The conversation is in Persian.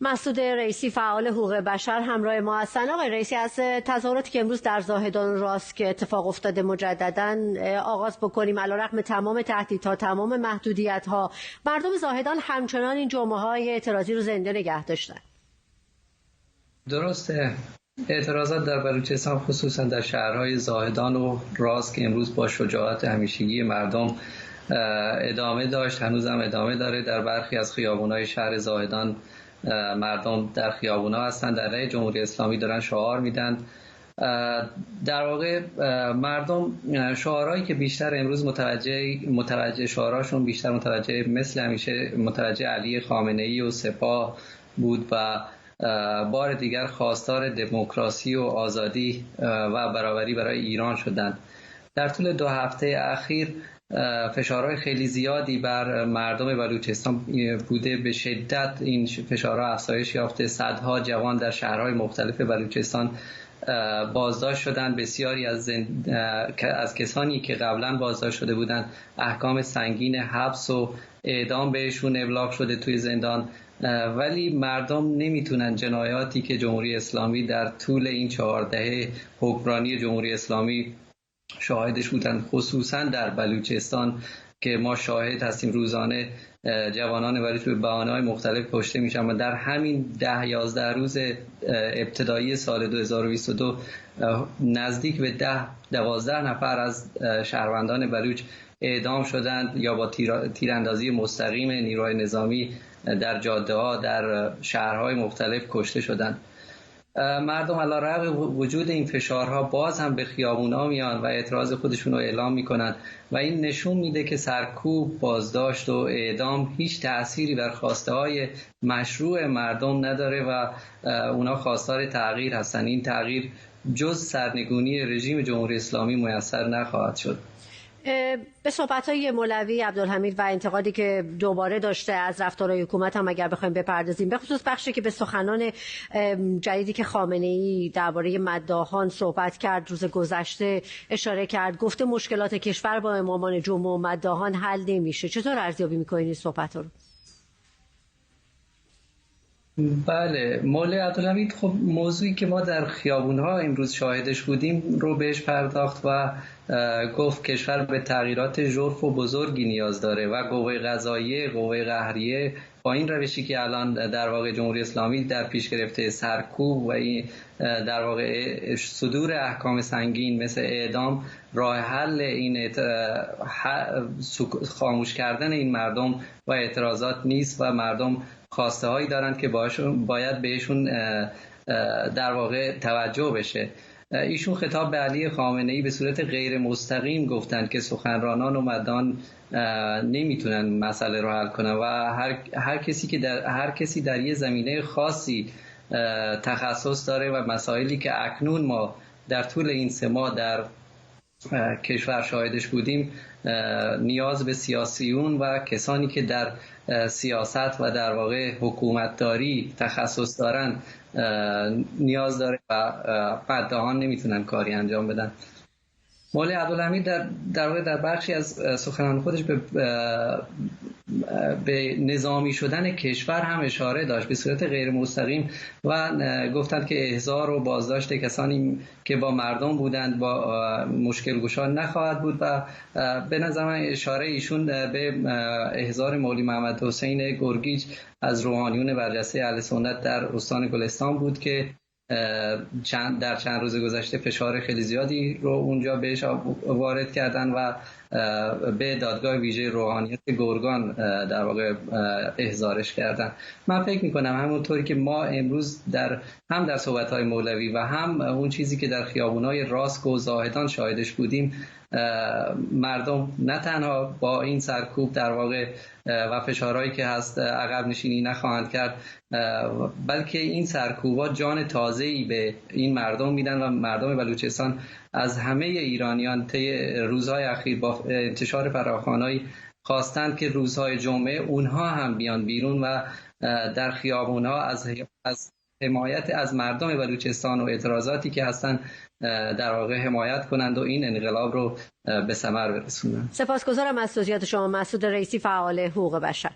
مسعود رئیسی فعال حقوق بشر همراه ما هستند. آقای رئیسی، از تظاهراتی که امروز در زاهدان راست که اتفاق افتاده مجددا آغاز بکنیم. علیرغم تمام تهدیدها، تمام محدودیت‌ها، مردم زاهدان همچنان این جمعه‌های اعتراضی رو زنده نگه داشتن. درسته. اعتراضات در بلوچستان خصوصا در شهرهای زاهدان و راست که امروز با شجاعت همیشگی مردم ادامه داشت، هنوزم ادامه داره. در برخی از خیابان‌های شهر زاهدان مردم در خیابونا هستن، در علیه جمهوری اسلامی دارن شعار میدن. در واقع مردم شعارهایی که بیشتر امروز متوجه شعارهاشون بیشتر متوجه مثل همیشه متوجه علی خامنه‌ای و سپاه بود و بار دیگر خواستار دموکراسی و آزادی و برابری برای ایران شدند. در طول 2 هفته اخیر فشارهای خیلی زیادی بر مردم بلوچستان بوده. به شدت این فشارها افزایش یافته. صدها جوان در شهرهای مختلف بلوچستان بازداشت شدند. بسیاری از کسانی که قبلا بازداشت شده بودند احکام سنگین حبس و اعدام بهشون ابلاغ شده توی زندان. ولی مردم نمیتونن جنایاتی که جمهوری اسلامی در طول این 4 دهه حکمرانی جمهوری اسلامی شاهدش بودن، خصوصا در بلوچستان که ما شاهد هستیم روزانه جوانان بلوچ به بهانه‌های مختلف کشته میشن و در همین 10-11 روز ابتدایی سال 2022 نزدیک به 10-12 نفر از شهروندان بلوچ اعدام شدند یا با تیراندازی مستقیم نیروهای نظامی در جاده‌ها در شهرهای مختلف کشته شدند. مردم علیرغم وجود این فشارها باز هم به خیابونا میان و اعتراض خودشون رو اعلام میکنن و این نشون میده که سرکوب، بازداشت و اعدام هیچ تأثیری بر خواسته های مشروع مردم نداره و اونا خواستار تغییر هستن. این تغییر جز سرنگونی رژیم جمهوری اسلامی میسر نخواهد شد. به صحبت‌های مولوی عبدالحمید و انتقادی که دوباره داشته از رفتارهای حکومت هم اگر بخوایم بپردازیم، به خصوص بخشی که به سخنان جدیدی که خامنه‌ای درباره مداحان صحبت کرد روز گذشته اشاره کرد، گفته مشکلات کشور با امامان جمعه و مداحان حل نمیشه. چطور ارزیابی می‌کنید این صحبت‌ها رو؟ بله، مولوی عبدالحمید خب موضوعی که ما در خیابون‌ها امروز شاهدش بودیم رو بهش پرداخت و گفت کشور به تغییرات ژرف و بزرگی نیاز داره و قوه قضاییه، قوه قهریه با این روشی که الان در واقع جمهوری اسلامی در پیش گرفته، سرکوب و این در واقع صدور احکام سنگین مثل اعدام، راه حل این خاموش کردن این مردم و اعتراضات نیست و مردم خواسته هایی دارند که باید بهشون در واقع توجه بشه. ایشون خطاب به علی خامنه‌ای به صورت غیر مستقیم گفتند که سخنرانان و مدان نمیتونن مسئله رو حل کنن و هر کسی در یه زمینه خاصی تخصص داره و مسائلی که اکنون ما در طول این 3 ماه در کشور شاهدش بودیم نیاز به سیاسیون و کسانی که در سیاست و در واقع حکومتداری تخصص دارن نیاز داره و مداحان نمیتونن کاری انجام بدن. مولوی عبدالحمید در واقع در بخشی از سخنان خودش به نظامی شدن کشور هم اشاره داشت به صورت غیر مستقیم و گفتند که احضار و بازداشت کسانی که با مردم بودند با مشکل گشا نخواهد بود و به نظر من اشاره ایشون به احضار مولوی محمد حسین گرگیج از روحانیون برجسته اهل سنت در استان گلستان بود که در چند روز گذشته فشار خیلی زیادی رو اونجا بهش وارد کردن و به دادگاه ویژه روحانیت گرگان در واقع احضارش کردن. من فکر میکنم همونطوری که ما امروز هم در صحبت‌های مولوی و هم اون چیزی که در خیابون‌های راسک و زاهدان شاهدش بودیم، مردم نه تنها با این سرکوب در واقع و فشارهایی که هست عقب نشینی نخواهند کرد، بلکه این سرکوبات جان تازه‌ای به این مردم میدن و مردم بلوچستان از همه ایرانیان طی روزهای اخیر با انتشار فراخوان‌هایی خواستند که روزهای جمعه اونها هم بیان بیرون و در خیابون‌ها از حمایت از مردم بلوچستان و اعتراضاتی که هستن در واقع حمایت کنند و این انقلاب رو به ثمر برسونند. سپاسگزارم از توضیحات شما مسعود رئیسی فعال حقوق بشر.